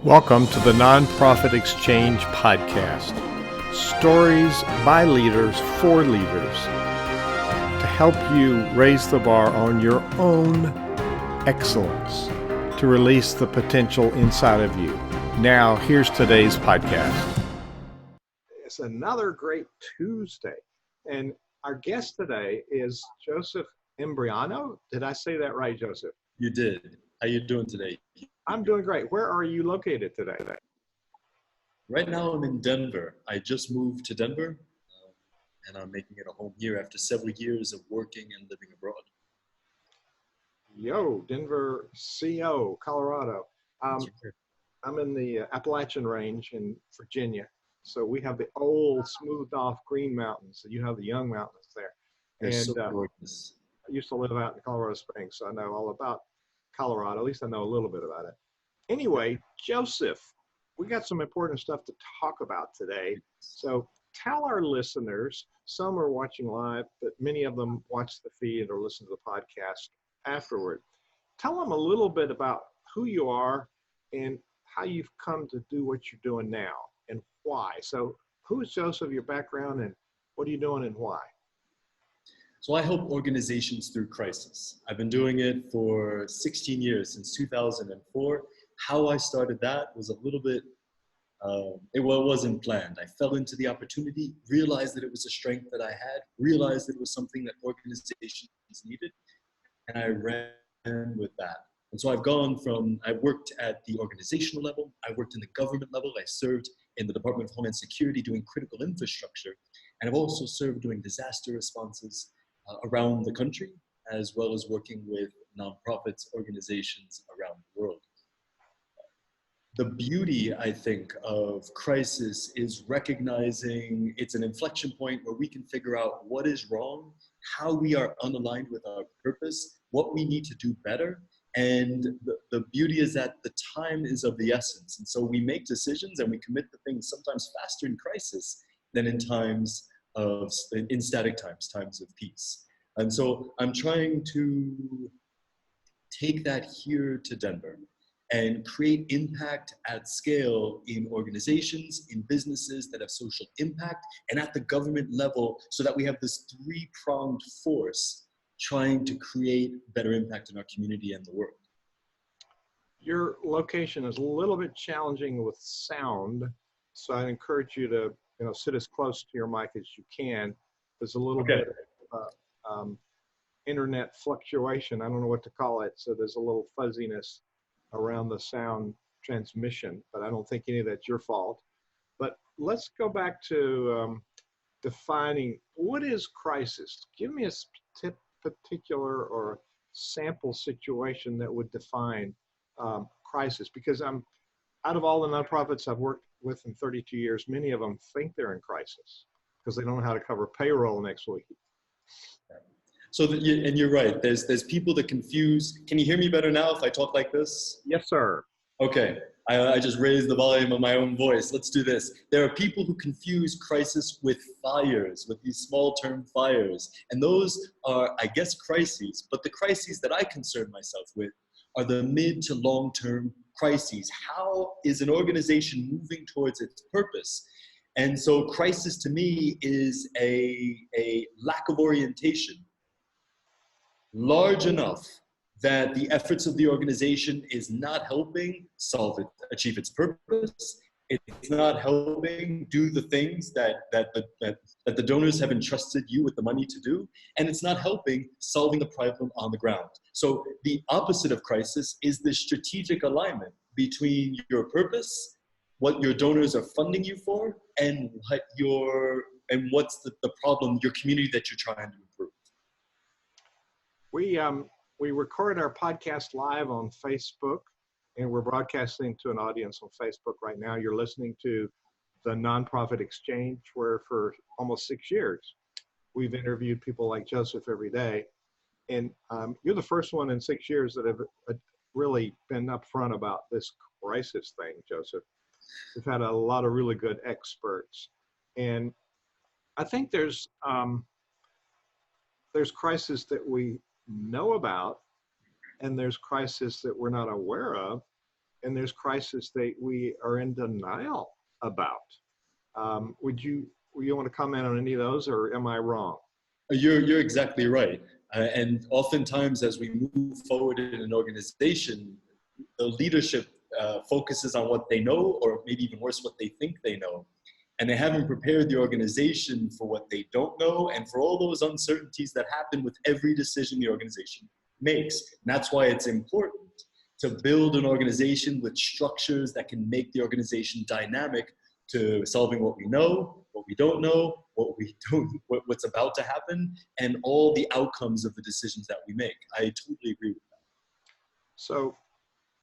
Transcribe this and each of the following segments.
Welcome to the Nonprofit Exchange podcast. Stories by leaders for leaders to help you raise the bar on your own excellence, to release the potential inside of you. Now, here's today's podcast. It's another great Tuesday, and our guest today is Joseph Imbriano. Did I say that right, Joseph? You did. How you doing today? I'm doing great. Where are you located today? Right now I'm in Denver. I just moved to Denver and I'm making it a home here after several years of working and living abroad. Yo, Denver, CO, Colorado. I'm in the Appalachian Range in Virginia. So we have the old smoothed off green mountains, and you have the young mountains there. They're so gorgeous. I used to live out in Colorado Springs, so I know all about Colorado. At least I know a little bit about it. Anyway, Joseph, we got some important stuff to talk about today. So tell our listeners, some are watching live, but many of them watch the feed or listen to the podcast afterward. Tell them a little bit about who you are and how you've come to do what you're doing now and why. So who is Joseph, your background, and what are you doing and why? So I help organizations through crisis. I've been doing it for 16 years, since 2004. How I started that was a little bit, it wasn't planned. I fell into the opportunity, realized that it was a strength that I had, realized that it was something that organizations needed, and I ran with that. And so I worked at the organizational level, I worked in the government level, I served in the Department of Homeland Security doing critical infrastructure, and I've also served doing disaster responses around the country, as well as working with nonprofits, organizations around the world. The beauty, I think, of crisis is recognizing it's an inflection point where we can figure out what is wrong, how we are unaligned with our purpose, what we need to do better. And the beauty is that the time is of the essence. And so we make decisions and we commit to things sometimes faster in crisis than in static times of peace. And so I'm trying to take that here to Denver and create impact at scale in organizations, in businesses that have social impact, and at the government level, so that we have this three-pronged force trying to create better impact in our community and the world. Your location is a little bit challenging with sound, so I encourage you to sit as close to your mic as you can. There's a little bit of internet fluctuation. I don't know what to call it, so there's a little fuzziness around the sound transmission, but I don't think any of that's your fault. But let's go back to defining what is crisis. Give me a particular or sample situation that would define crisis, because out of all the nonprofits I've worked with in 32 years, many of them think they're in crisis because they don't know how to cover payroll next week. So and you're right, there's people that confuse. Can you hear me better now if I talk like this? Yes, sir. Okay, I just raised the volume of my own voice. Let's do this. There are people who confuse crisis with fires, with these small-term fires. And those are, I guess, crises. But the crises that I concern myself with are the mid to long-term crises. How is an organization moving towards its purpose? And so crisis to me is a lack of orientation large enough that the efforts of the organization is not helping achieve its purpose. It's not helping do the things that the donors have entrusted you with the money to do, and it's not helping solving the problem on the ground. So the opposite of crisis is the strategic alignment between your purpose, what your donors are funding you for, and what's the problem, your community that you're trying to improve. We record our podcast live on Facebook, and we're broadcasting to an audience on Facebook right now. You're listening to the Nonprofit Exchange, where for almost 6 years, we've interviewed people like Joseph every day. And you're the first one in 6 years that have really been upfront about this crisis thing, Joseph. We've had a lot of really good experts. And I think there's crisis that we know about, and there's crisis that we're not aware of. and there's crises that we are in denial about. You want to comment on any of those, or am I wrong? You're exactly right. And oftentimes, as we move forward in an organization, the leadership focuses on what they know, or maybe even worse, what they think they know. And they haven't prepared the organization for what they don't know and for all those uncertainties that happen with every decision the organization makes. And that's why it's important to build an organization with structures that can make the organization dynamic to solving what we know, what we don't know, what's about to happen, and all the outcomes of the decisions that we make. I totally agree with that. So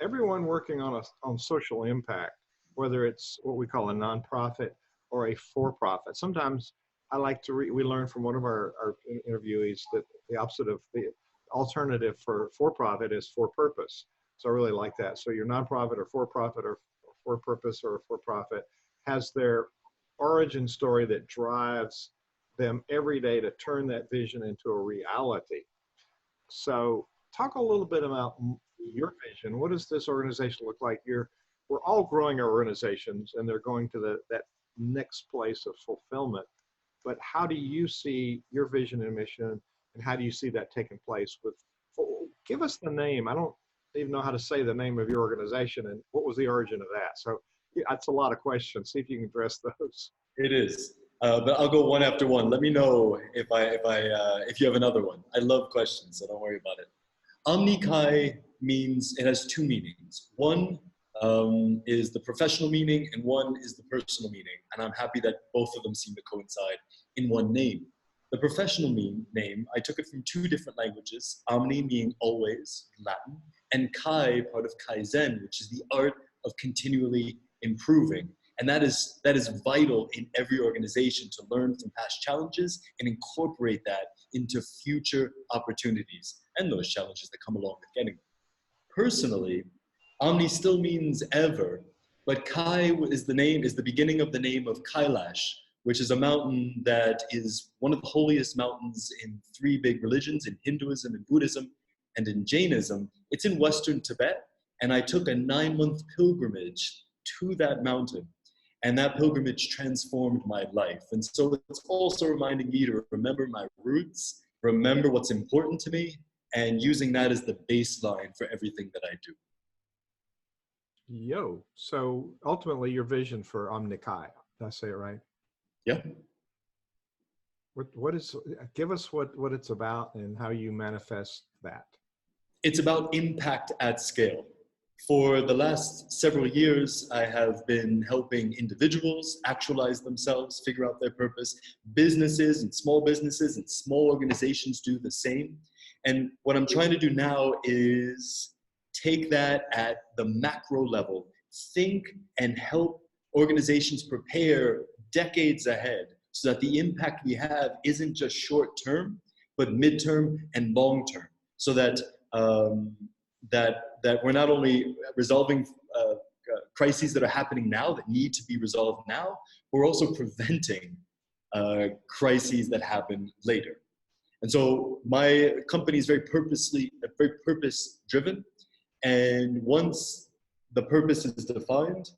everyone working on social impact, whether it's what we call a nonprofit or a for-profit. Sometimes I like to we learn from one of our interviewees that the opposite of the alternative for-profit is for purpose. So I really like that. So your nonprofit or for-profit or for-purpose or for-profit has their origin story that drives them every day to turn that vision into a reality. So talk a little bit about your vision. What does this organization look like? We're all growing our organizations, and they're going to that next place of fulfillment. But how do you see your vision and mission, and how do you see that taking place? Give us the name. I don't even know how to say the name of your organization, and what was the origin of that? So yeah, that's a lot of questions. See if you can address those. It is, but I'll go one after one. Let me know if you have another one. I love questions, so don't worry about it. Omni-Kai means, it has two meanings. One is the professional meaning, and one is the personal meaning. And I'm happy that both of them seem to coincide in one name. The professional name, I took it from two different languages, Omni meaning always, Latin, and Kai, part of Kaizen, which is the art of continually improving. And that is vital in every organization, to learn from past challenges and incorporate that into future opportunities and those challenges that come along with getting them. Personally, Omni still means ever, but Kai is the beginning of the name of Kailash, which is a mountain that is one of the holiest mountains in three big religions, in Hinduism and Buddhism and in Jainism. It's in Western Tibet, and I took a 9-month pilgrimage to that mountain. And that pilgrimage transformed my life. And so it's also reminding me to remember my roots, remember what's important to me, and using that as the baseline for everything that I do. So ultimately your vision for Omni-Kai, did I say it right? Yeah. Give us what it's about and how you manifest that. It's about impact at scale. For the last several years, I have been helping individuals actualize themselves, figure out their purpose. Businesses and small organizations do the same. And what I'm trying to do now is take that at the macro level, think and help organizations prepare decades ahead so that the impact we have isn't just short term, but midterm and long term, so that that we're not only resolving crises that are happening now that need to be resolved now, but we're also preventing crises that happen later. And so my company is very purpose-driven. And once the purpose is defined,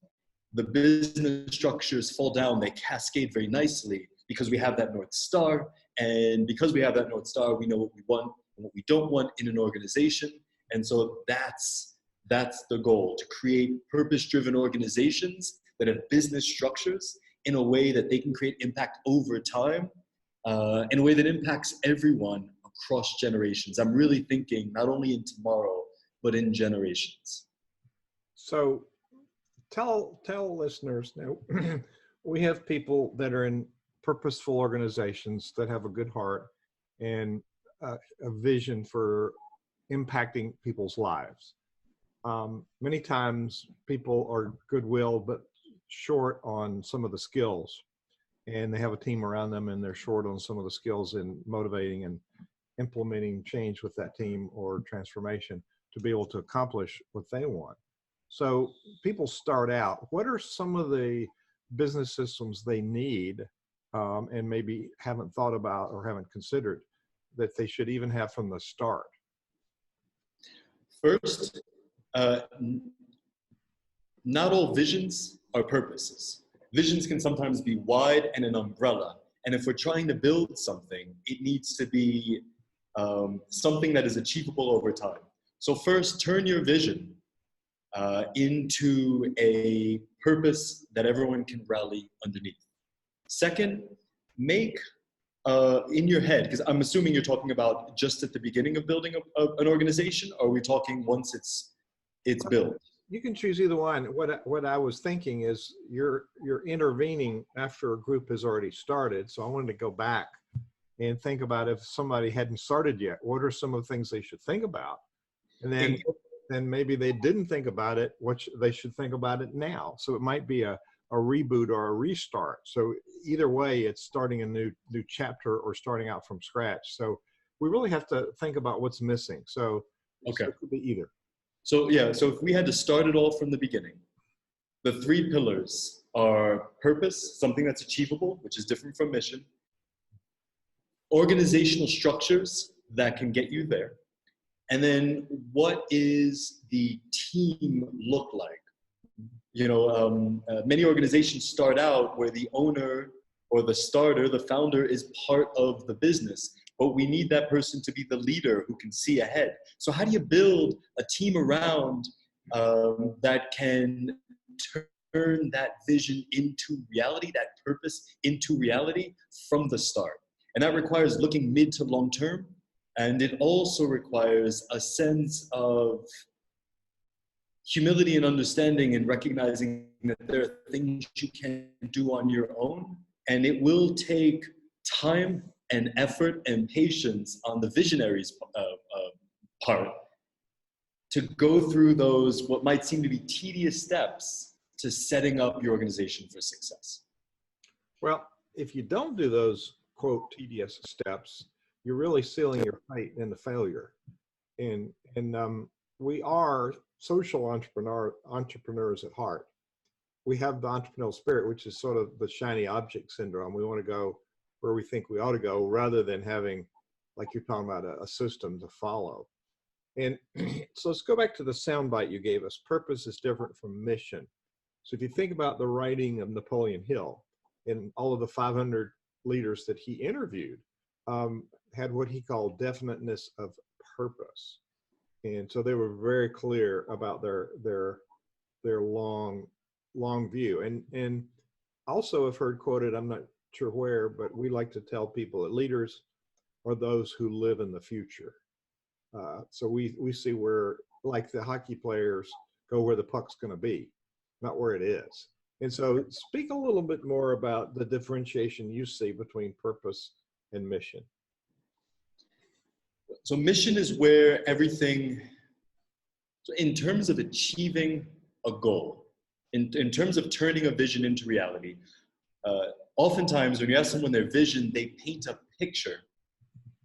the business structures fall down. They cascade very nicely because we have that North Star. And because we have that North Star, we know what we want and what we don't want in an organization. And so that's the goal, to create purpose-driven organizations that have business structures in a way that they can create impact over time, in a way that impacts everyone across generations. I'm really thinking not only in tomorrow, but in generations. So tell listeners now, we have people that are in purposeful organizations that have a good heart and a vision for impacting people's lives. Many times people are goodwill, but short on some of the skills, and they have a team around them and they're short on some of the skills in motivating and implementing change with that team or transformation to be able to accomplish what they want. So people start out, what are some of the business systems they need and maybe haven't thought about or haven't considered that they should even have from the start? First, not all visions are purposes. Visions can sometimes be wide and an umbrella. And if we're trying to build something, it needs to be something that is achievable over time. So first, turn your vision into a purpose that everyone can rally underneath. Second, make in your head, because I'm assuming you're talking about just at the beginning of building an organization, or are we talking once it's built? You can choose either one. What I was thinking is you're intervening after a group has already started. So I wanted to go back and think about if somebody hadn't started yet, what are some of the things they should think about? And then maybe they didn't think about it, they should think about it now. So it might be a reboot or a restart. So either way, it's starting a new chapter or starting out from scratch. So we really have to think about what's missing. So it could be either. So yeah, so if we had to start it all from the beginning, the three pillars are purpose, something that's achievable, which is different from mission, organizational structures that can get you there, and then what is the team look like? You know, many organizations start out where the owner or the starter, the founder, is part of the business, but we need that person to be the leader who can see ahead. So how do you build a team around that can turn that vision into reality, that purpose into reality from the start? And that requires looking mid to long term. And it also requires a sense of humility and understanding and recognizing that there are things you can do on your own. And it will take time and effort and patience on the visionaries' part to go through those, what might seem to be tedious steps to setting up your organization for success. Well, if you don't do those, quote, tedious steps, you're really sealing your fate into failure. And we are social entrepreneurs at heart. We have the entrepreneurial spirit, which is sort of the shiny object syndrome. We want to go where we think we ought to go rather than having, like you're talking about, a system to follow. And so let's go back to the soundbite you gave us. Purpose is different from mission. So if you think about the writing of Napoleon Hill and all of the 500 leaders that he interviewed, had what he called definiteness of purpose. And so they were very clear about their long view. And also I've heard quoted, I'm not sure where, but we like to tell people that leaders are those who live in the future. So we see where, like the hockey players go where the puck's going to be, not where it is. And so speak a little bit more about the differentiation you see between purpose and mission. So mission is where everything, so in terms of achieving a goal, in terms of turning a vision into reality, oftentimes when you ask someone their vision, they paint a picture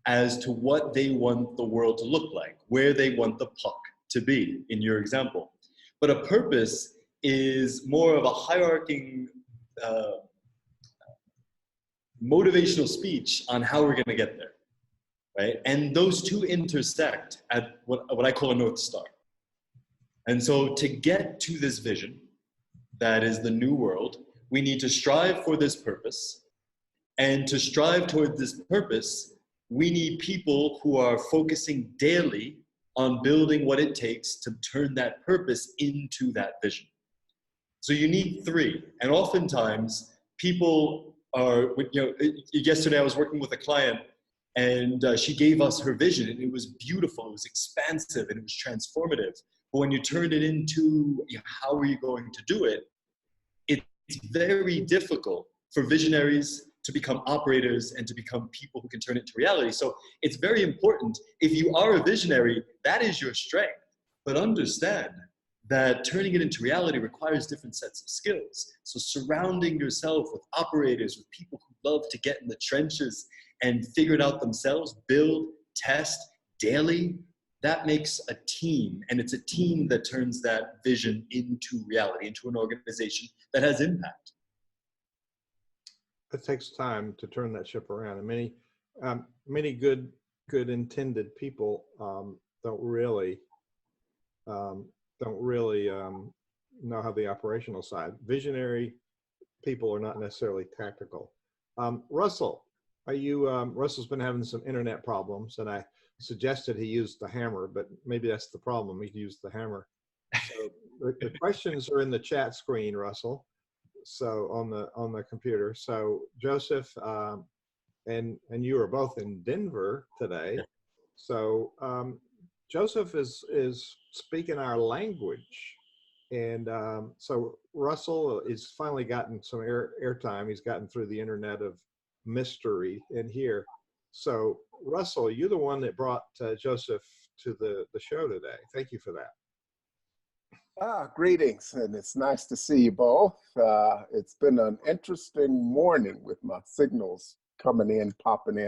as to what they want the world to look like, where they want the puck to be, in your example. But a purpose is more of a hierarching motivational speech on how we're going to get there, right? And those two intersect at what I call a North Star. And so to get to this vision, that is the new world, we need to strive for this purpose. And to strive toward this purpose, we need people who are focusing daily on building what it takes to turn that purpose into that vision. So you need three. And oftentimes people are, yesterday I was working with a client and she gave us her vision and it was beautiful, it was expansive and it was transformative. But when you turn it into how are you going to do it, it's very difficult for visionaries to become operators and to become people who can turn it into reality. So it's very important. If you are a visionary, that is your strength. But understand that turning it into reality requires different sets of skills. So surrounding yourself with operators, with people who love to get in the trenches and figure it out themselves, build, test daily, that makes a team. And it's a team that turns that vision into reality, into an organization that has impact. It takes time to turn that ship around, and many good intended people don't really know how the operational side. Visionary people are not necessarily tactical. Russell, are you, Russell's been having some internet problems, and I suggested he use the hammer, but maybe that's the problem. He used the hammer. So the questions are in the chat screen, Russell. So on the computer. So Joseph and you are both in Denver today. So Joseph is speaking our language, and so Russell has finally gotten some airtime. He's gotten through the internet of mystery in here. So Russell, you're the one that brought Joseph to the show today. Thank you for that. Greetings, and it's nice to see you both. It's been an interesting morning with my signals coming in, popping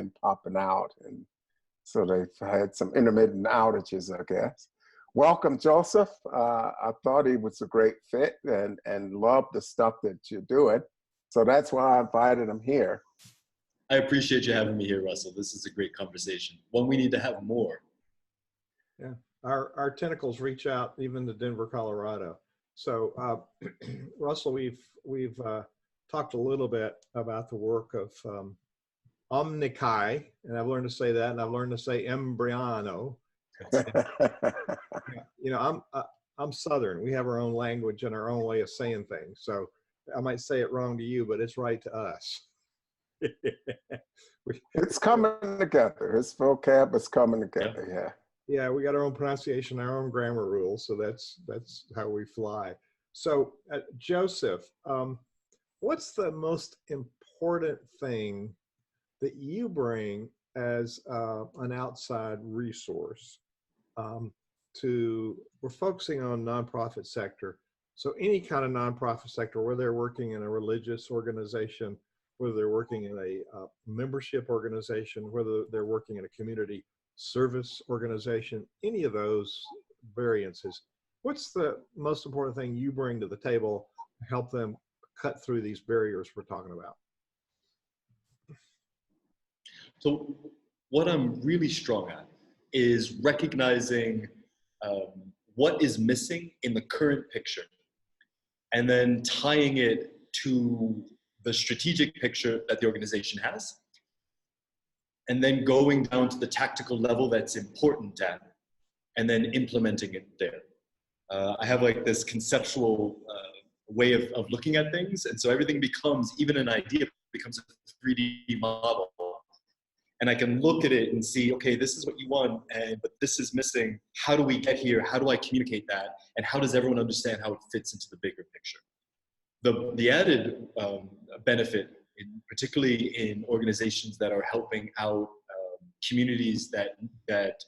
out, and so they've had some intermittent outages, I guess. Welcome, Joseph. I thought he was a great fit and loved the stuff that you're doing, so that's why I invited him here. I appreciate you having me here, Russell. This is a great conversation, one we need to have more. Yeah. Our tentacles reach out even to Denver, Colorado. So Russell, we've talked a little bit about the work of Omnikai, and I've learned to say that, and I've learned to say Imbriano. You know, I'm Southern. We have our own language and our own way of saying things. So I might say it wrong to you, but it's right to us. It's coming together. His vocab is coming together. Yeah. Yeah, we got our own pronunciation, our own grammar rules, so that's how we fly. So, Joseph, what's the most important thing that you bring as an outside resource we're focusing on nonprofit sector. So any kind of nonprofit sector, whether they're working in a religious organization, whether they're working in a membership organization, whether they're working in a community service organization, any of those variances, what's the most important thing you bring to the table to help them cut through these barriers we're talking about? So what I'm really strong at is recognizing what is missing in the current picture and then tying it to the strategic picture that the organization has, and then going down to the tactical level that's important at, and then implementing it there. I have like this conceptual way of looking at things, and so everything becomes, even an idea becomes a 3D model. And I can look at it and see, okay, this is what you want, but this is missing. How do we get here? How do I communicate that? And how does everyone understand how it fits into the bigger picture? The added benefit, particularly in organizations that are helping out communities that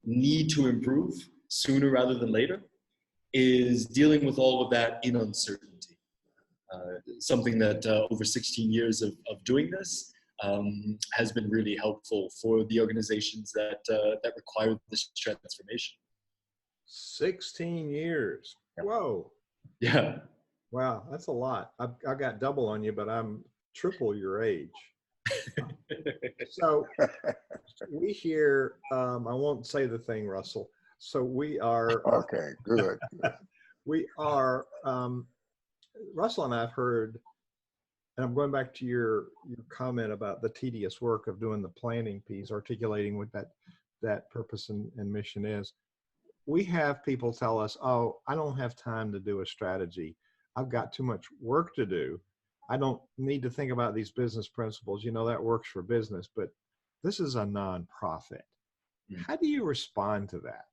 need to improve sooner rather than later, is dealing with all of that in uncertainty. Something that over 16 years of doing this has been really helpful for the organizations that require this transformation. 16 years. Whoa. Yeah. Wow, that's a lot. I got double on you, but I'm triple your age. So we hear, I won't say the thing, Russell. So we are. Okay, good. We are, Russell and I have heard, and I'm going back to your comment about the tedious work of doing the planning piece, articulating what that purpose and mission is. We have people tell us, oh, I don't have time to do a strategy. I've got too much work to do. I don't need to think about these business principles. You know, that works for business, but this is a nonprofit. How do you respond to that?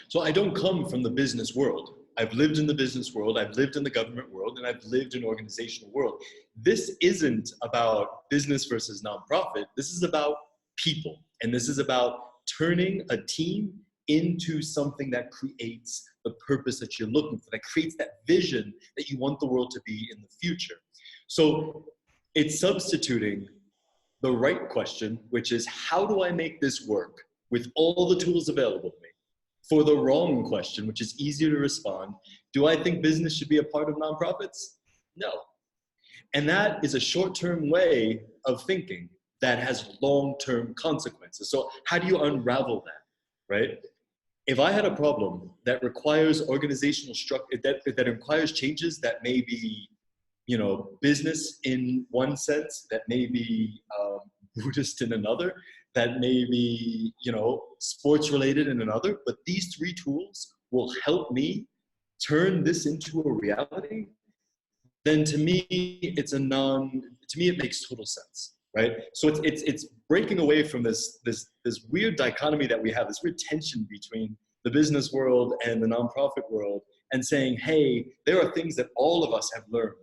So I don't come from the business world. I've lived in the business world, I've lived in the government world, and I've lived in organizational world. This isn't about business versus nonprofit. This is about people. And this is about turning a team into something that creates the purpose that you're looking for, that creates that vision that you want the world to be in the future. So it's substituting the right question, which is, how do I make this work with all the tools available to me? For the wrong question, which is easier to respond, do I think business should be a part of nonprofits? No. And that is a short-term way of thinking that has long-term consequences. So how do you unravel that, right? if I had a problem that requires organizational structure, that requires changes that may be, you know, business in one sense, that may be Buddhist in another, that may be, you know, sports related in another, but these three tools will help me turn this into a reality, then to me, to me, it makes total sense, right? So it's breaking away from this weird dichotomy that we have, this weird tension between the business world and the nonprofit world, and saying, hey, there are things that all of us have learned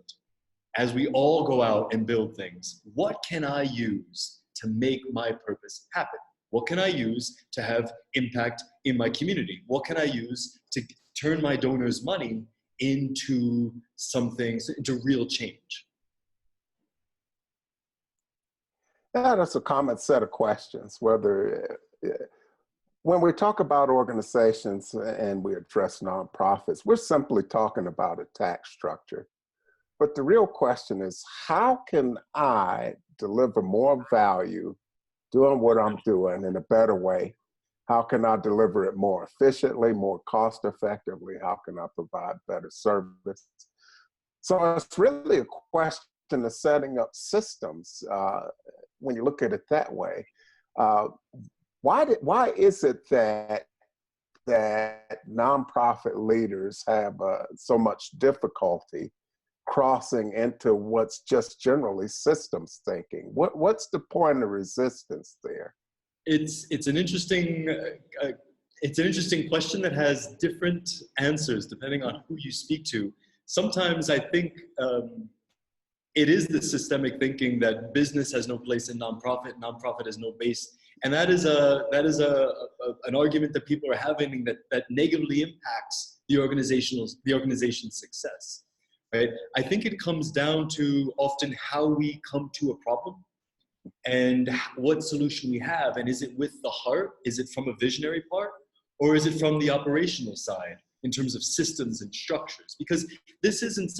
as we all go out and build things. What can I use to make my purpose happen? What can I use to have impact in my community? What can I use to turn my donors' money into something, into real change? Yeah, that's a common set of questions. Whether when we talk about organizations and we address nonprofits, we're simply talking about a tax structure. But the real question is, how can I deliver more value doing what I'm doing in a better way? How can I deliver it more efficiently, more cost effectively? How can I provide better service? So it's really a question of setting up systems when you look at it that way. Why is it that nonprofit leaders have so much difficulty crossing into what's just generally systems thinking? What's the point of resistance there? It's an interesting question that has different answers depending on who you speak to. Sometimes I think it is the systemic thinking that business has no place in nonprofit has no base, and that is an argument that people are having that negatively impacts the organization's success. Right? I think it comes down to often how we come to a problem and what solution we have. And is it with the heart? Is it from a visionary part? Or is it from the operational side in terms of systems and structures? Because this isn't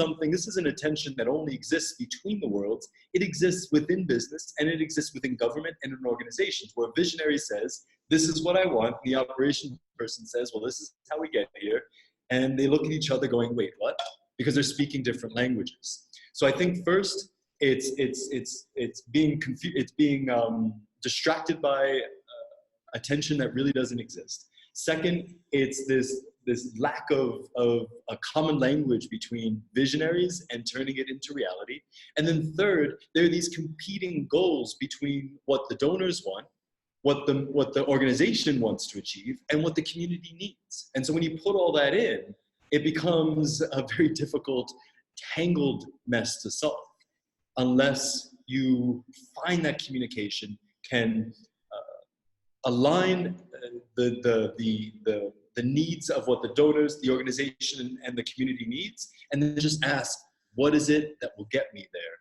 a tension that only exists between the worlds. It exists within business, and it exists within government and in organizations, where a visionary says, this is what I want. The operations person says, well, this is how we get here. And they look at each other going, wait, what? Because they're speaking different languages. So I think first, it's being distracted by attention that really doesn't exist. Second, it's this lack of a common language between visionaries and turning it into reality. And then third, there are these competing goals between what the donors want, what the organization wants to achieve, and what the community needs. And so when you put all that in, it becomes a very difficult, tangled mess to solve, unless you find that communication can align the needs of what the donors, the organization, and the community needs, and then just ask, what is it that will get me there,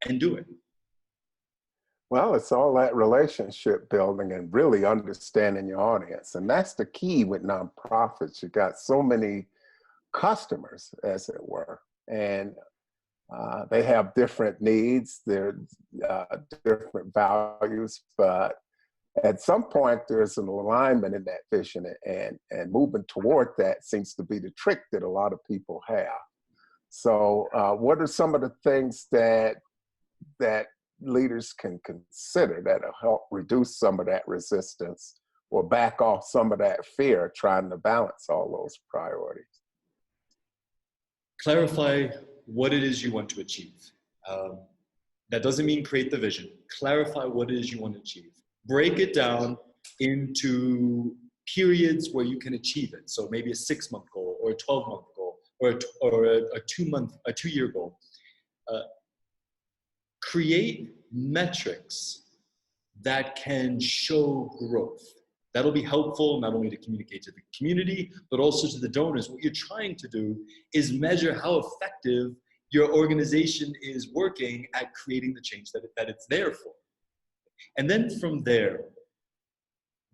and do it. Well, it's all that relationship building and really understanding your audience. And that's the key with nonprofits. You got so many customers, as it were, and they have different needs, they're different values, but at some point there's an alignment in that vision, and moving toward that seems to be the trick that a lot of people have. So what are some of the things that leaders can consider that'll help reduce some of that resistance or back off some of that fear trying to balance all those priorities? Clarify what it is you want to achieve. That doesn't mean create the vision. Clarify what it is you want to achieve. Break it down into periods where you can achieve it. So maybe a 6-month goal, or a 12-month goal, or a 2-year goal. Create metrics that can show growth. That'll be helpful not only to communicate to the community, but also to the donors. What you're trying to do is measure how effective your organization is working at creating the change that it's there for. And then from there,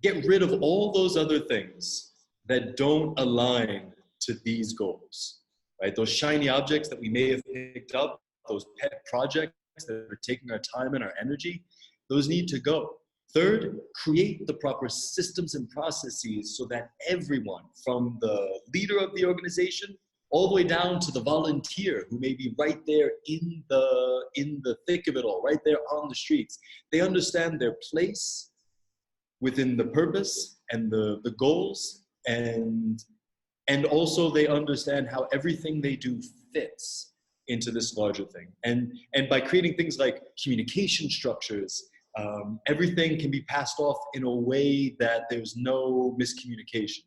get rid of all those other things that don't align to these goals, right? Those shiny objects that we may have picked up, those pet projects that are taking our time and our energy, those need to go. Third, create the proper systems and processes so that everyone, from the leader of the organization all the way down to the volunteer who may be right there in the thick of it all, right there on the streets, they understand their place within the purpose and the goals, and also they understand how everything they do fits into this larger thing. And by creating things like communication structures, everything can be passed off in a way that there's no miscommunication.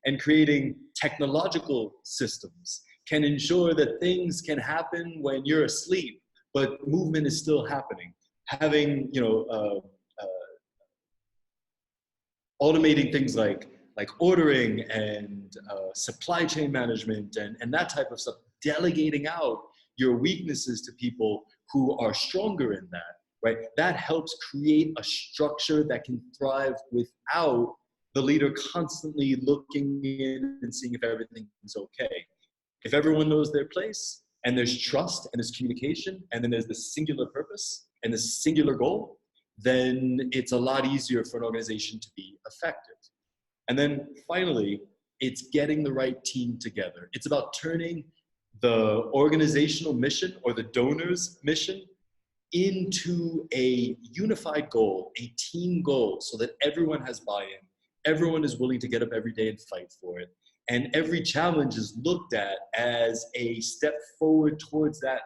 And creating technological systems can ensure that things can happen when you're asleep, but movement is still happening. Having, automating things like ordering and supply chain management and that type of stuff, delegating out your weaknesses to people who are stronger in that, right? That helps create a structure that can thrive without the leader constantly looking in and seeing if everything's okay. If everyone knows their place and there's trust and there's communication and then there's this singular purpose and this singular goal, then it's a lot easier for an organization to be effective. And then finally, it's getting the right team together. It's about turning the organizational mission or the donor's mission into a unified goal, a team goal, so that everyone has buy-in, everyone is willing to get up every day and fight for it. And every challenge is looked at as a step forward towards that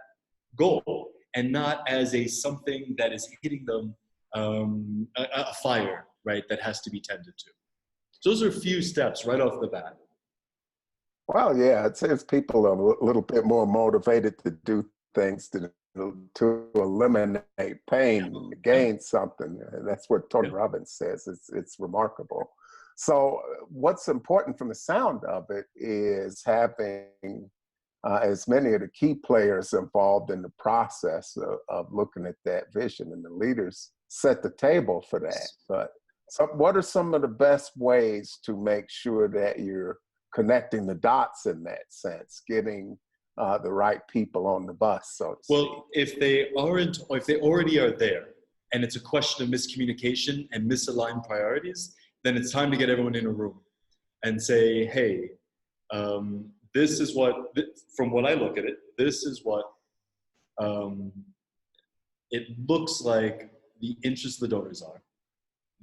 goal and not as something that is hitting them, a fire, right, that has to be tended to. So those are a few steps right off the bat. Well, yeah, it says people are a little bit more motivated to do things to eliminate pain and to gain something. And that's what Tony Robbins says. It's remarkable. So what's important from the sound of it is having as many of the key players involved in the process of looking at that vision, and the leaders set the table for that. But what are some of the best ways to make sure that you're connecting the dots in that sense, getting the right people on the bus, so to speak? Well, if they aren't, or if they already are there, and it's a question of miscommunication and misaligned priorities, then it's time to get everyone in a room and say, hey, this is what, from what I look at it, this is what it looks like the interests of the donors are.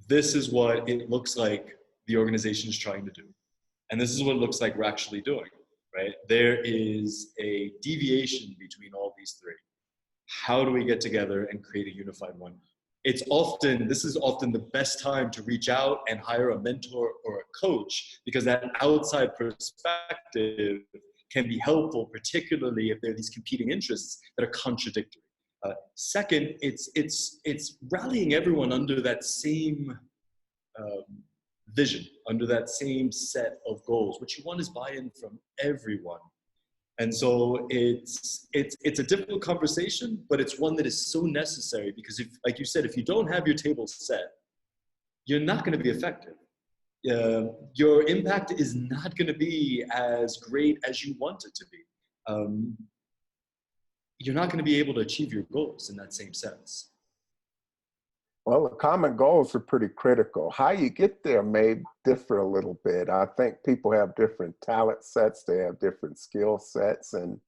This is what it looks like the organization is trying to do. And this is what it looks like we're actually doing, right? There is a deviation between all these three. How do we get together and create a unified one? This is often the best time to reach out and hire a mentor or a coach, because that outside perspective can be helpful, particularly if there are these competing interests that are contradictory. Second, it's rallying everyone under that same vision, under that same set of goals. What you want is buy-in from everyone. And so it's a difficult conversation, but it's one that is so necessary, because if, like you said, if you don't have your table set, you're not going to be effective. Your impact is not going to be as great as you want it to be. You're not going to be able to achieve your goals in that same sense. Well, the common goals are pretty critical. How you get there may differ a little bit. I think people have different talent sets, they have different skill sets, and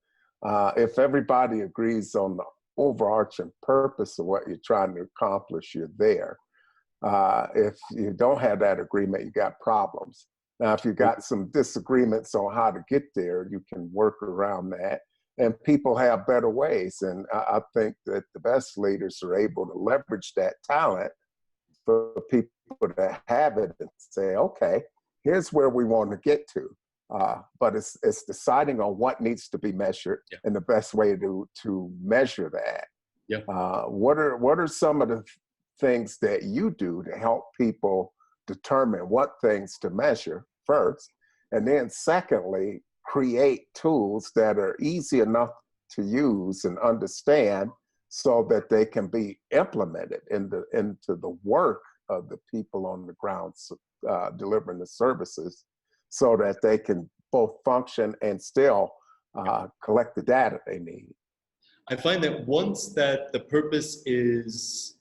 if everybody agrees on the overarching purpose of what you're trying to accomplish, you're there. If you don't have that agreement, you got problems. Now, if you got some disagreements on how to get there, you can work around that. And people have better ways. And I think that the best leaders are able to leverage that talent for people that have it and say, okay, here's where we want to get to. But it's deciding on what needs to be measured and the best way to measure that. What are some of the things that you do to help people determine what things to measure first? And then secondly, create tools that are easy enough to use and understand so that they can be implemented into the work of the people on the ground delivering the services, so that they can both function and still collect the data they need. I find that once that the purpose is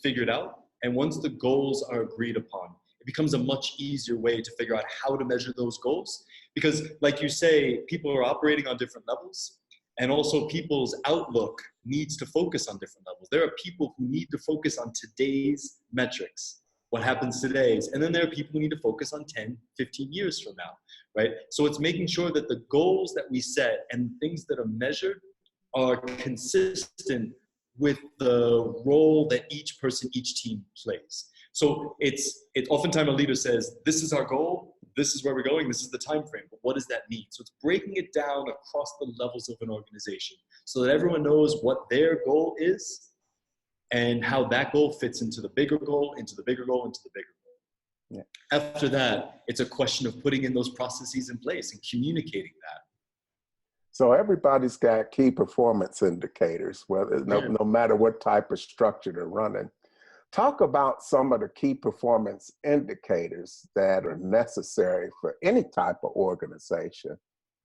figured out And once the goals are agreed upon, it becomes a much easier way to figure out how to measure those goals. Because like you say, people are operating on different levels, and also people's outlook needs to focus on different levels. There are people who need to focus on today's metrics, what happens today, and then there are people who need to focus on 10, 15 years from now, right? So it's making sure that the goals that we set and things that are measured are consistent with the role that each person, each team plays. So it's oftentimes a leader says, this is our goal, this is where we're going, this is the time frame, but what does that mean? So it's breaking it down across the levels of an organization so that everyone knows what their goal is and how that goal fits into the bigger goal, into the bigger goal, into the bigger goal. Yeah. After that, it's a question of putting in those processes in place and communicating that. So everybody's got key performance indicators, whether no matter what type of structure they're running. Talk about some of the key performance indicators that are necessary for any type of organization.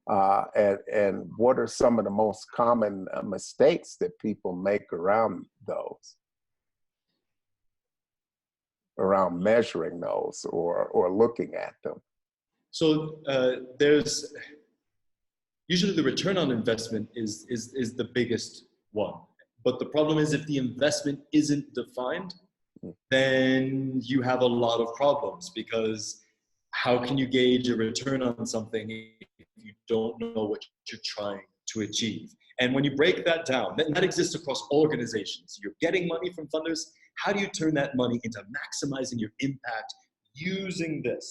And what are some of the most common mistakes that people make around those? Around measuring those or looking at them? So there's usually the return on investment is the biggest one. But the problem is if the investment isn't defined, then you have a lot of problems, because how can you gauge a return on something if you don't know what you're trying to achieve? And when you break that down, that exists across all organizations. You're getting money from funders. How do you turn that money into maximizing your impact using the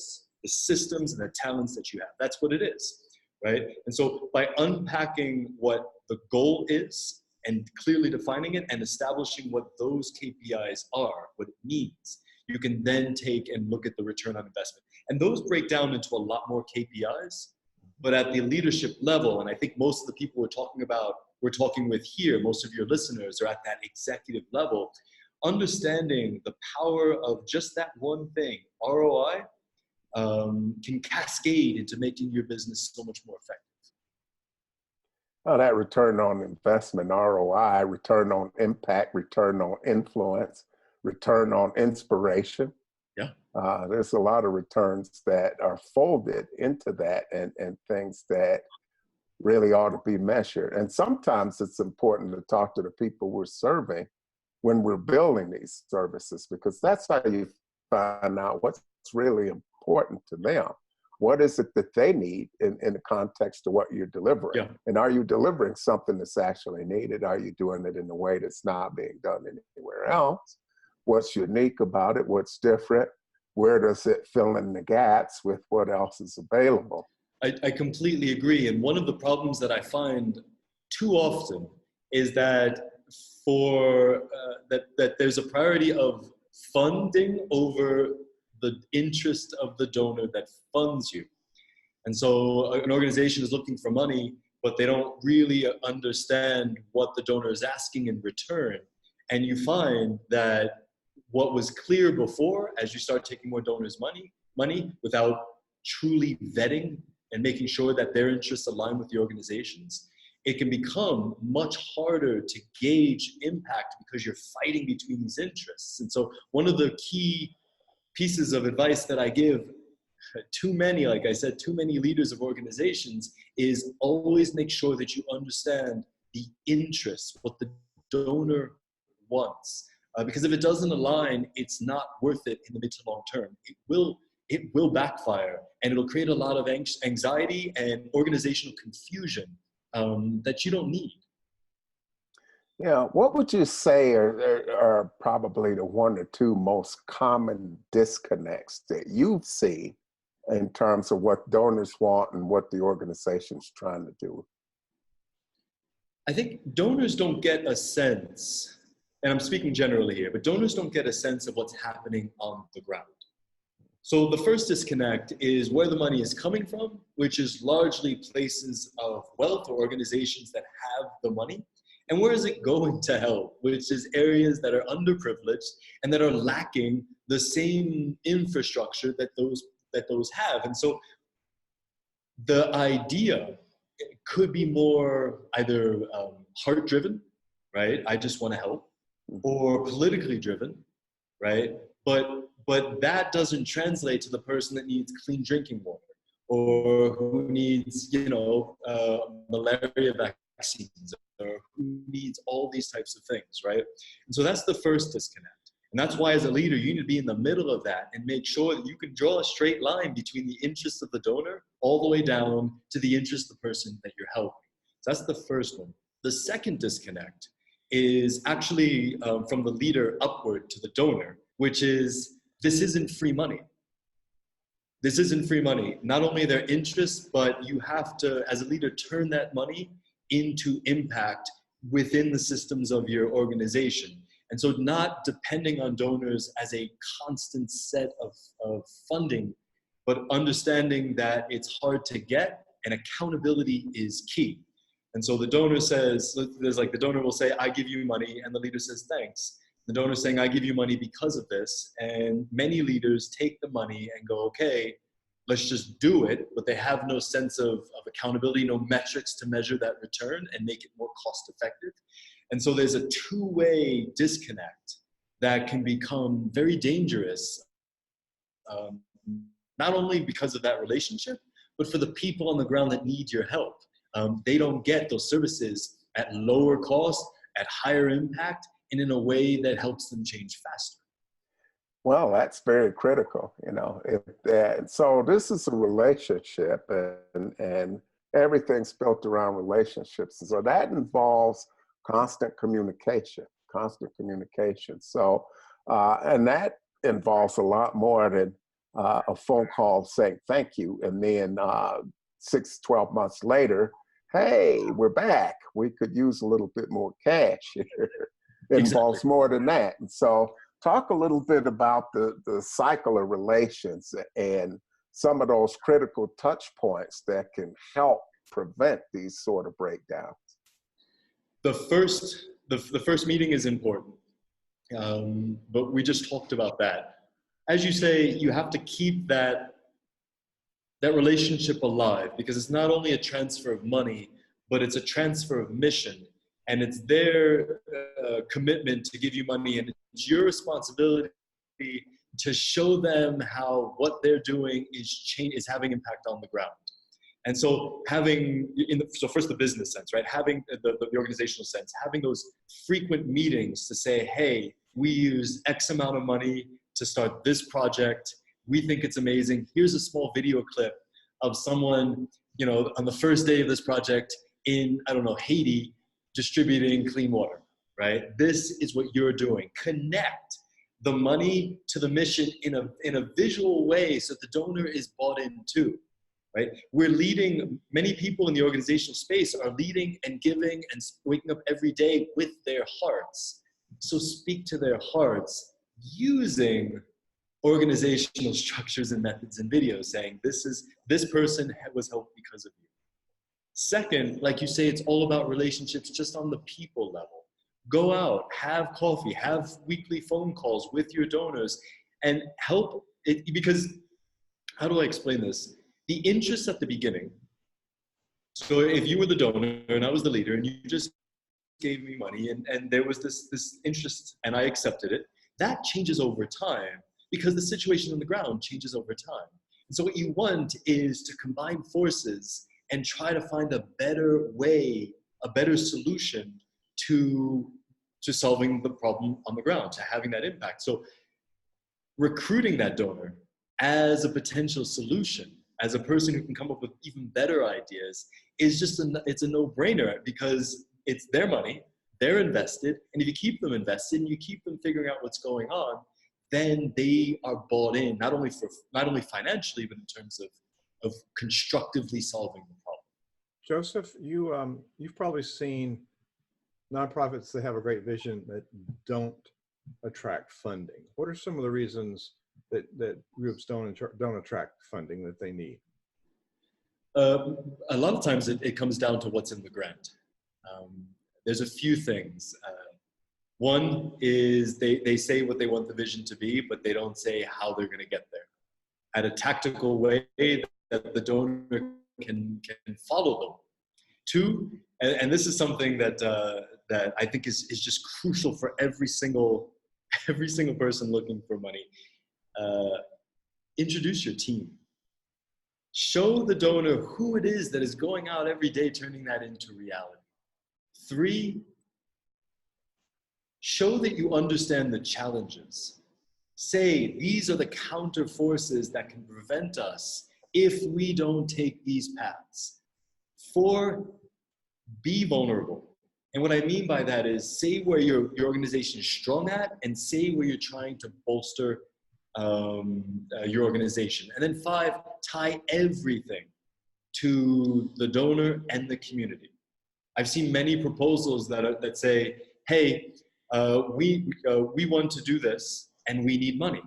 systems and the talents that you have? That's what it is, right? And so by unpacking what the goal is and clearly defining it and establishing what those KPIs are, what it means, you can then take and look at the return on investment. And those break down into a lot more KPIs, but at the leadership level, and I think most of the people we're talking with here, most of your listeners are at that executive level, understanding the power of just that one thing, ROI, can cascade into making your business so much more effective. Oh, that return on investment, ROI, return on impact, return on influence, return on inspiration. Yeah. There's a lot of returns that are folded into that and things that really ought to be measured. And sometimes it's important to talk to the people we're serving when we're building these services, because that's how you find out what's really important to them. What is it that they need in the context of what you're delivering? Yeah. And are you delivering something that's actually needed? Are you doing it in a way that's not being done anywhere else? What's unique about it? What's different? Where does it fill in the gaps with what else is available? I completely agree. And one of the problems that I find too often is that that there's a priority of funding over the interest of the donor that funds you. And so an organization is looking for money, but they don't really understand what the donor is asking in return. And you find that what was clear before, as you start taking more donors' money without truly vetting and making sure that their interests align with the organization's, it can become much harder to gauge impact because you're fighting between these interests. And so one of the key pieces of advice that I give too many leaders of organizations is always make sure that you understand the interests, what the donor wants. Because if it doesn't align, it's not worth it in the mid to long term. It will backfire, and it'll create a lot of anxiety and organizational confusion that you don't need. Yeah, what would you say are probably the one or two most common disconnects that you've seen in terms of what donors want and what the organization's trying to do? I think donors don't get a sense, and I'm speaking generally here, but donors don't get a sense of what's happening on the ground. So the first disconnect is where the money is coming from, which is largely places of wealth or organizations that have the money. And where is it going to help, which is areas that are underprivileged and that are lacking the same infrastructure that those have. And so the idea could be more either heart-driven, right? I just want to help, or politically driven, right? But that doesn't translate to the person that needs clean drinking water, or who needs, malaria vaccines, or who needs all these types of things, right? And so that's the first disconnect. And that's why as a leader, you need to be in the middle of that and make sure that you can draw a straight line between the interests of the donor all the way down to the interest of the person that you're helping. So that's the first one. The second disconnect is actually from the leader upward to the donor, which is, this isn't free money. This isn't free money. Not only their interests, but you have to, as a leader, turn that money into impact within the systems of your organization. And so not depending on donors as a constant set of funding, but understanding that it's hard to get and accountability is key. And so the donor says, the donor will say, I give you money, and the leader says, thanks. The donor saying, I give you money because of this. And many leaders take the money and go, okay, let's just do it, but they have no sense of accountability, no metrics to measure that return and make it more cost effective. And so there's a two-way disconnect that can become very dangerous, not only because of that relationship, but for the people on the ground that need your help. They don't get those services at lower cost, at higher impact, and in a way that helps them change faster. Well, that's very critical, so this is a relationship, and everything's built around relationships. So that involves constant communication. So, and that involves a lot more than a phone call saying thank you, and then 6-12 months later, hey, we're back. We could use a little bit more cash here. It involves more than that. And so talk a little bit about the cycle of relations and some of those critical touch points that can help prevent these sort of breakdowns. The first meeting is important, but we just talked about that. As you say, you have to keep that relationship alive, because it's not only a transfer of money, but it's a transfer of mission. And it's their commitment to give you money, and it's your responsibility to show them how what they're doing is having impact on the ground. And so so first the business sense, right? Having the organizational sense, having those frequent meetings to say, hey, we use X amount of money to start this project. We think it's amazing. Here's a small video clip of someone, on the first day of this project in, Haiti, distributing clean water, right? This is what you're doing. Connect the money to the mission in a visual way so the donor is bought in too, right? We're leading, many people in the organizational space are leading and giving and waking up every day with their hearts. So speak to their hearts using organizational structures and methods and videos, saying this person was helped because of you. Second, like you say, it's all about relationships just on the people level. Go out, have coffee, have weekly phone calls with your donors, and help it, because how do I explain this? The interest at the beginning. So if you were the donor and I was the leader and you just gave me money and there was this interest and I accepted it, that changes over time because the situation on the ground changes over time. And so what you want is to combine forces and try to find a better way, a better solution to solving the problem on the ground, to having that impact. So recruiting that donor as a potential solution, as a person who can come up with even better ideas, is just it's a no-brainer, because it's their money, they're invested, and if you keep them invested and you keep them figuring out what's going on, then they are bought in, not only financially, but in terms of constructively solving the problem. Joseph, you've probably seen nonprofits that have a great vision that don't attract funding. What are some of the reasons that groups don't attract funding that they need? A lot of times it comes down to what's in the grant. There's a few things. One is they say what they want the vision to be, but they don't say how they're going to get there at a tactical way that the donor can follow them. Two, and this is something that I think is just crucial for every single every single person looking for money, introduce your team. Show the donor who it is that is going out every day, turning that into reality. 3, show that you understand the challenges. Say, these are the counter forces that can prevent us if we don't take these paths. 4, be vulnerable. And what I mean by that is say where your organization is strong at and say where you're trying to bolster your organization. And then 5, tie everything to the donor and the community. I've seen many proposals that say, hey, we want to do this and we need money.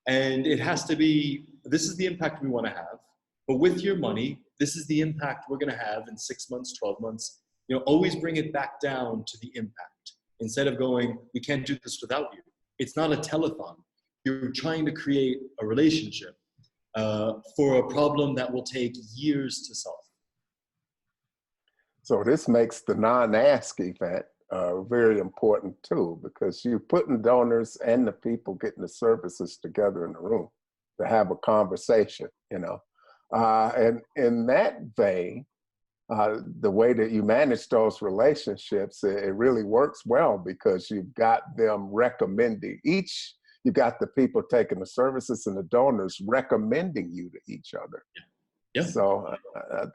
And it has to be, this is the impact we want to have, but with your money, this is the impact we're going to have in 6 months, 12 months. You know, always bring it back down to the impact instead of going, we can't do this without you. It's not a telethon. You're trying to create a relationship for a problem that will take years to solve. So this makes the NonAsk event very important too, because you're putting donors and the people getting the services together in the room to have a conversation, you know. And in that vein, the way that you manage those relationships, it really works well because you've got them recommending each, you got the people taking the services and the donors recommending you to each other. Yeah. So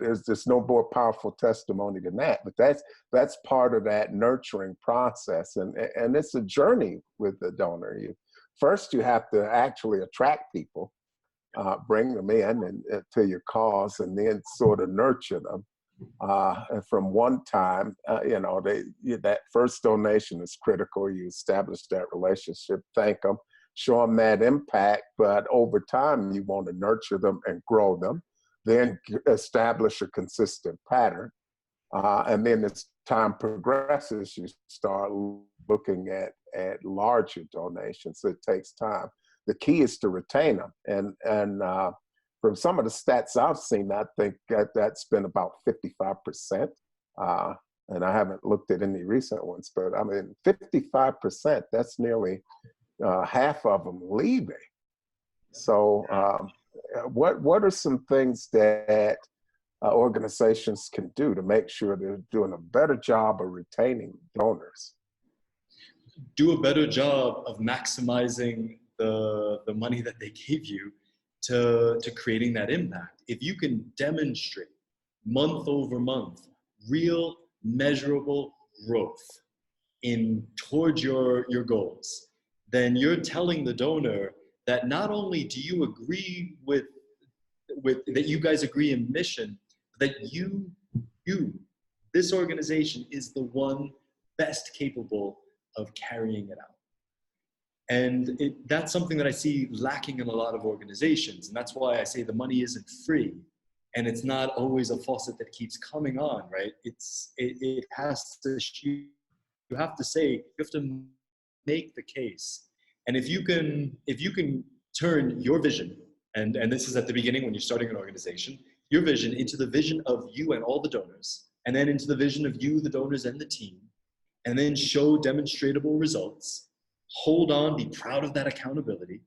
there's just no more powerful testimony than that. But that's part of that nurturing process, and it's a journey with the donor. First, you have to actually attract people, bring them in and to your cause, and then sort of nurture them. And from one time, you know, that first donation is critical. You establish that relationship, thank them, show them that impact. But over time, you want to nurture them and grow them. Then establish a consistent pattern. And then as time progresses, you start looking at larger donations. It takes time. The key is to retain them. And from some of the stats I've seen, I think that's been about 55%. And I haven't looked at any recent ones, but I mean, 55%, that's nearly half of them leaving. So, what are some things that organizations can do to make sure they're doing a better job of retaining donors? Do a better job of maximizing the money that they gave you to creating that impact. If you can demonstrate month over month real measurable growth towards your goals, then you're telling the donor that not only do you agree with that you guys agree in mission, that this organization is the one best capable of carrying it out. And that's something that I see lacking in a lot of organizations. And that's why I say the money isn't free. And it's not always a faucet that keeps coming on, right? It has to, you have to say, you have to make the case. And if you can turn your vision, and this is at the beginning when you're starting an organization, your vision into the vision of you and all the donors, and then into the vision of you, the donors, and the team, and then show demonstrable results, hold on, be proud of that accountability,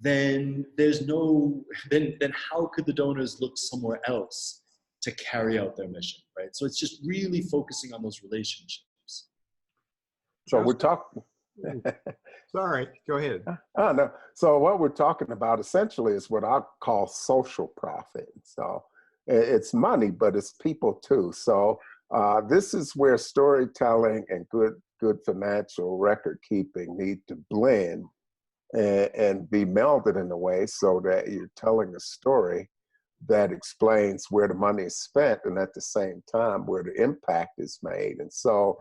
then then how could the donors look somewhere else to carry out their mission, right? So it's just really focusing on those relationships. So we're talking. Sorry, go ahead. Oh, no. So what we're talking about essentially is what I call social profit. So it's money, but it's people too. So this is where storytelling and good financial record keeping need to blend and be melded in a way so that you're telling a story that explains where the money is spent and at the same time where the impact is made. And so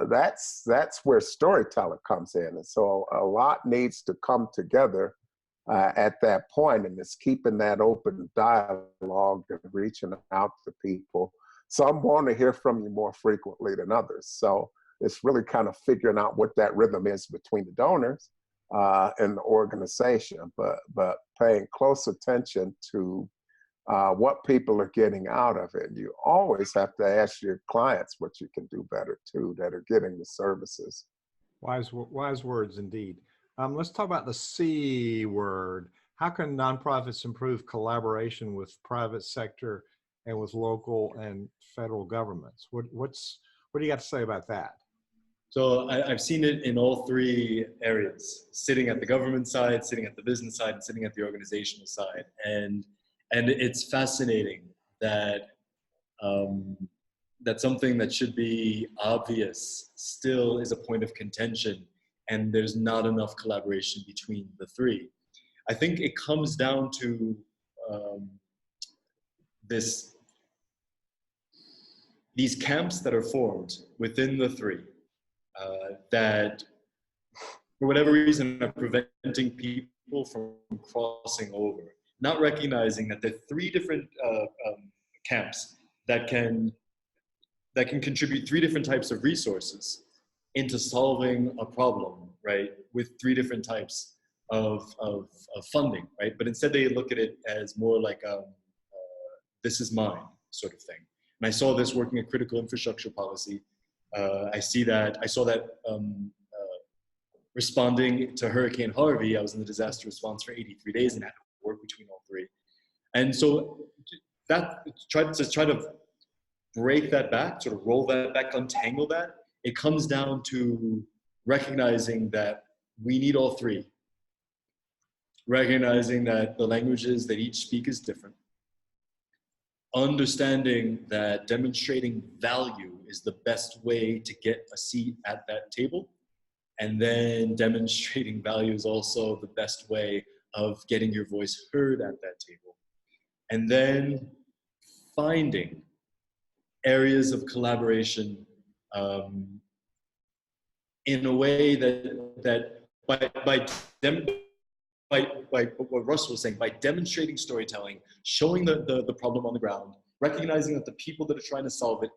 that's where storytelling comes in. And so a lot needs to come together at that point, and it's keeping that open dialogue and reaching out to people. Some want to hear from you more frequently than others. So it's really kind of figuring out what that rhythm is between the donors and the organization, but paying close attention to what people are getting out of it. You always have to ask your clients what you can do better too, that are getting the services. Wise words indeed. Let's talk about the C word. How can nonprofits improve collaboration with private sector and with local and federal governments? What do you got to say about that? So I've seen it in all three areas, sitting at the government side, sitting at the business side, and sitting at the organizational side. And it's fascinating that that something that should be obvious still is a point of contention, and there's not enough collaboration between the three. I think it comes down to these camps that are formed within the three that, for whatever reason, are preventing people from crossing over, not recognizing that there are three different camps that can contribute three different types of resources into solving a problem, right, with three different types of funding, right? But instead they look at it as more like this is mine sort of thing. And I saw this working at critical infrastructure policy. I saw that responding to Hurricane Harvey. I was in the disaster response for 83 days and had to work between all three. And so that try to break that back, sort of roll that back, untangle that, it comes down to recognizing that we need all three. Recognizing that the languages that each speak is different. Understanding that demonstrating value is the best way to get a seat at that table. And then demonstrating value is also the best way of getting your voice heard at that table. And then finding areas of collaboration in a way that by what Russ was saying, by demonstrating storytelling, showing the problem on the ground, recognizing that the people that are trying to solve it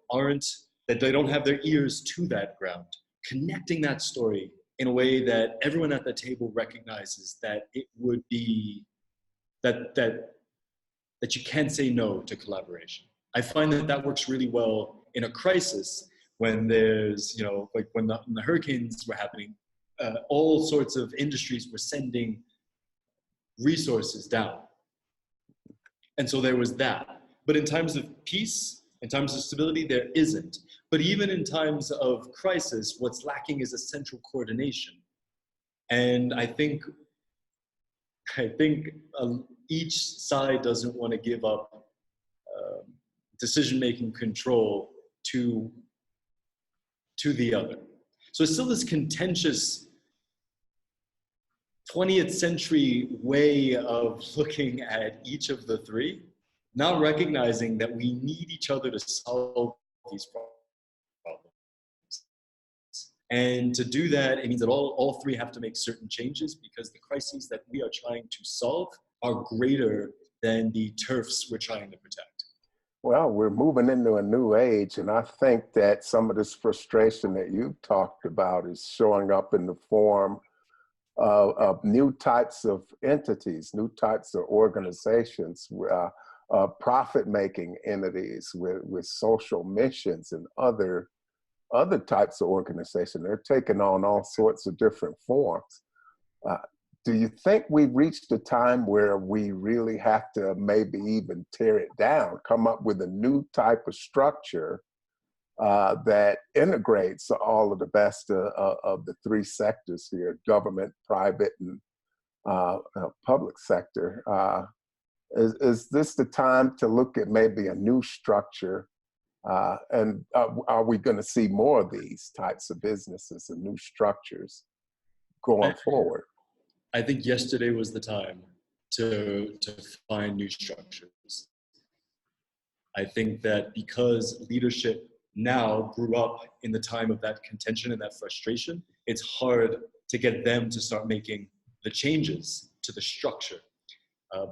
that they don't have their ears to that ground, connecting that story in a way that everyone at the table recognizes that it would be, that you can't say no to collaboration. I find that works really well in a crisis when there's, like when the hurricanes were happening, all sorts of industries were sending resources down. And so there was that. But in times of peace, in times of stability, there isn't. But even in times of crisis, what's lacking is a central coordination. And I think each side doesn't want to give up decision-making control to the other. So it's still this contentious 20th century way of looking at each of the three, not recognizing that we need each other to solve these problems. And to do that, it means that all three have to make certain changes, because the crises that we are trying to solve are greater than the turfs we're trying to protect. Well, we're moving into a new age, and I think that some of this frustration that you've talked about is showing up in the form of new types of entities, new types of organizations, profit-making entities with social missions and other types of organizations. They're taking on all sorts of different forms. Do you think we've reached a time where we really have to maybe even tear it down, come up with a new type of structure that integrates all of the best of the three sectors here, government, private, and public sector? Is this the time to look at maybe a new structure? And are we going to see more of these types of businesses and new structures going forward? I think yesterday was the time to find new structures. I think that because leadership now grew up in the time of that contention and that frustration, it's hard to get them to start making the changes to the structure.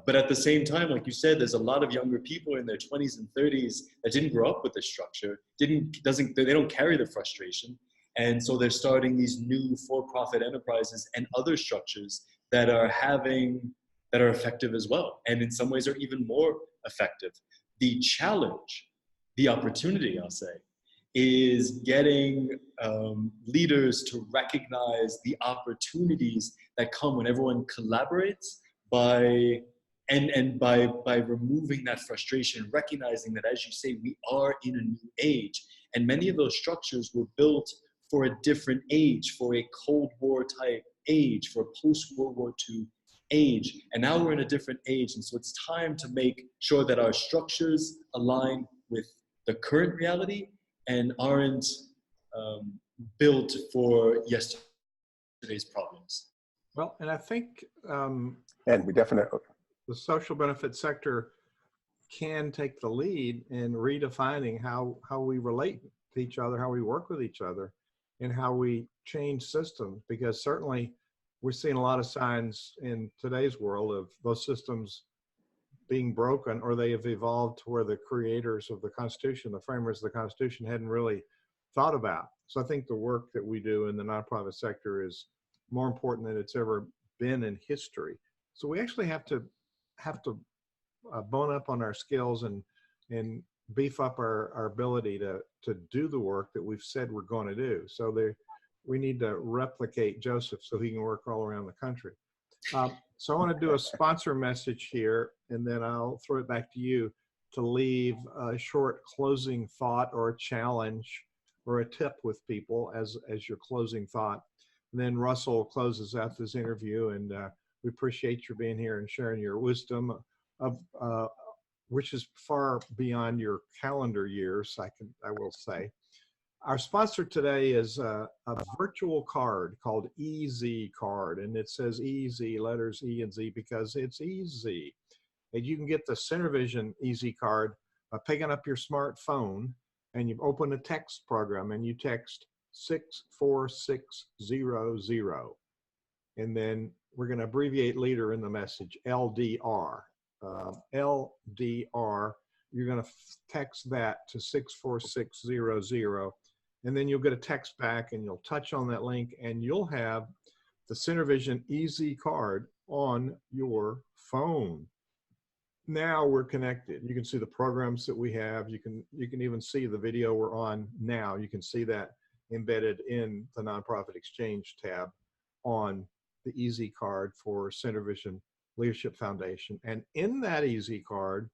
But at the same time, like you said, there's a lot of younger people in their 20s and 30s that didn't grow up with this structure, they don't carry the frustration. And so they're starting these new for-profit enterprises and other structures that are effective as well. And in some ways are even more effective. The challenge, the opportunity, I'll say, is getting leaders to recognize the opportunities that come when everyone collaborates by removing that frustration, recognizing that, as you say, we are in a new age. And many of those structures were built for a different age, for a Cold War type age, for a post-World War II age. And now we're in a different age. And so it's time to make sure that our structures align with the current reality and aren't built for yesterday's problems. Well, and I think And we definitely, the social benefit sector can take the lead in redefining how we relate to each other, how we work with each other, and how we change systems, because certainly we're seeing a lot of signs in today's world of those systems being broken, or they have evolved to where the creators of the Constitution, the framers of the Constitution, hadn't really thought about. So I think the work that we do in the nonprofit sector is more important than it's ever been in history. So we actually have to bone up on our skills and beef up our ability to do the work that we've said we're going to do. So we need to replicate Joseph so he can work all around the country. So I want to do a sponsor message here, and then I'll throw it back to you to leave a short closing thought or a challenge or a tip with people as your closing thought. And then Russell closes out this interview, and we appreciate your being here and sharing your wisdom of which is far beyond your calendar years, I will say. Our sponsor today is a virtual card called EZ Card, and it says EZ, letters E and Z, because it's easy. And you can get the CenterVision EZ Card by picking up your smartphone, and you open a text program, and you text 64600. And then we're going to abbreviate later in the message, LDR. LDR, you're going to text that to 64600. And then you'll get a text back, and you'll touch on that link, and you'll have the CenterVision EZ Card on your phone. Now we're connected. You can see the programs that we have. You can even see the video we're on now. You can see that embedded in the Nonprofit Exchange tab on the EZ Card for CenterVision Leadership Foundation. And in that EZ Card,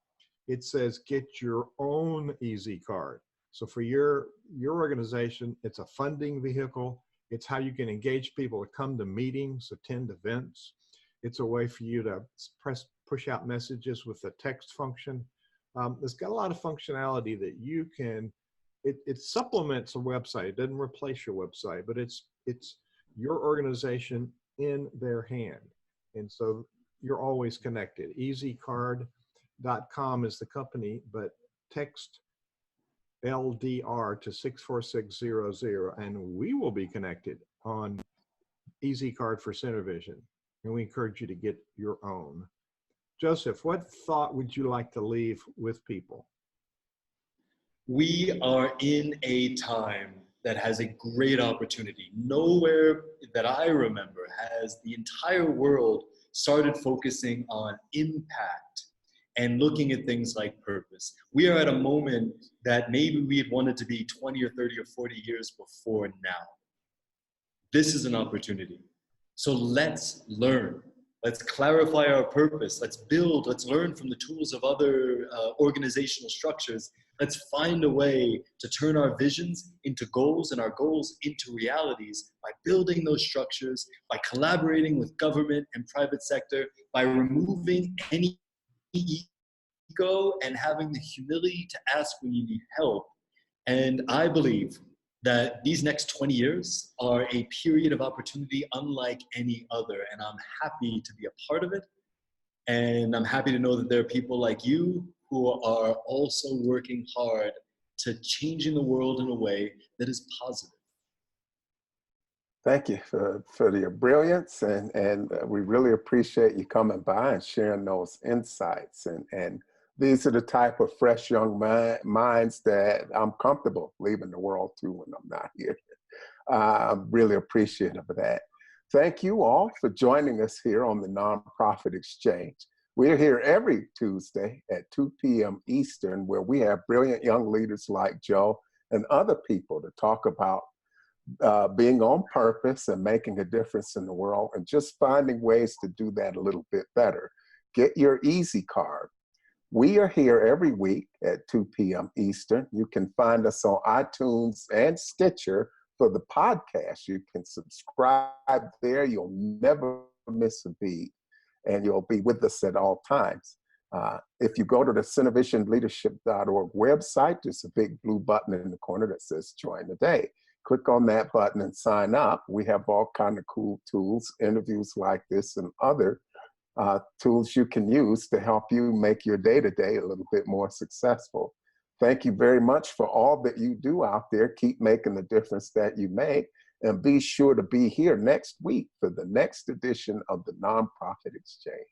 it says get your own EZ Card. So for your organization, it's a funding vehicle. It's how you can engage people to come to meetings, attend events. It's a way for you to push out messages with the text function. It's got a lot of functionality that you can, it supplements a website. It doesn't replace your website, but it's your organization in their hand. And so you're always connected. EZCard.com is the company, but text LDR to 64600, and we will be connected on EZ Card for CenterVision, and we encourage you to get your own. Joseph, what thought would you like to leave with people? We are in a time that has a great opportunity. Nowhere that I remember has the entire world started focusing on impact and looking at things like purpose. We are at a moment that maybe we had wanted to be 20 or 30 or 40 years before now. This is an opportunity. So let's learn. Let's clarify our purpose. Let's build. Let's learn from the tools of other organizational structures. Let's find a way to turn our visions into goals and our goals into realities by building those structures, by collaborating with government and private sector, by removing any ego and having the humility to ask when you need help. And I believe that these next 20 years are a period of opportunity unlike any other. And I'm happy to be a part of it. And I'm happy to know that there are people like you who are also working hard to changing the world in a way that is positive. Thank you for your brilliance, and we really appreciate you coming by and sharing those insights. And these are the type of fresh young minds that I'm comfortable leaving the world to when I'm not here. I'm really appreciative of that. Thank you all for joining us here on the Nonprofit Exchange. We're here every Tuesday at 2 p.m. Eastern, where we have brilliant young leaders like Joe and other people to talk about being on purpose and making a difference in the world, and just finding ways to do that a little bit better. Get your Easy card. We are here every week at 2 p.m. Eastern. You can find us on iTunes and Stitcher for the podcast. You can subscribe there. You'll never miss a beat, and you'll be with us at all times. If you go to the centervisionleadership.org website, there's a big blue button in the corner that says Join the Day. Click on that button and sign up. We have all kinds of cool tools, interviews like this, and other tools you can use to help you make your day-to-day a little bit more successful. Thank you very much for all that you do out there. Keep making the difference that you make, and be sure to be here next week for the next edition of the Nonprofit Exchange.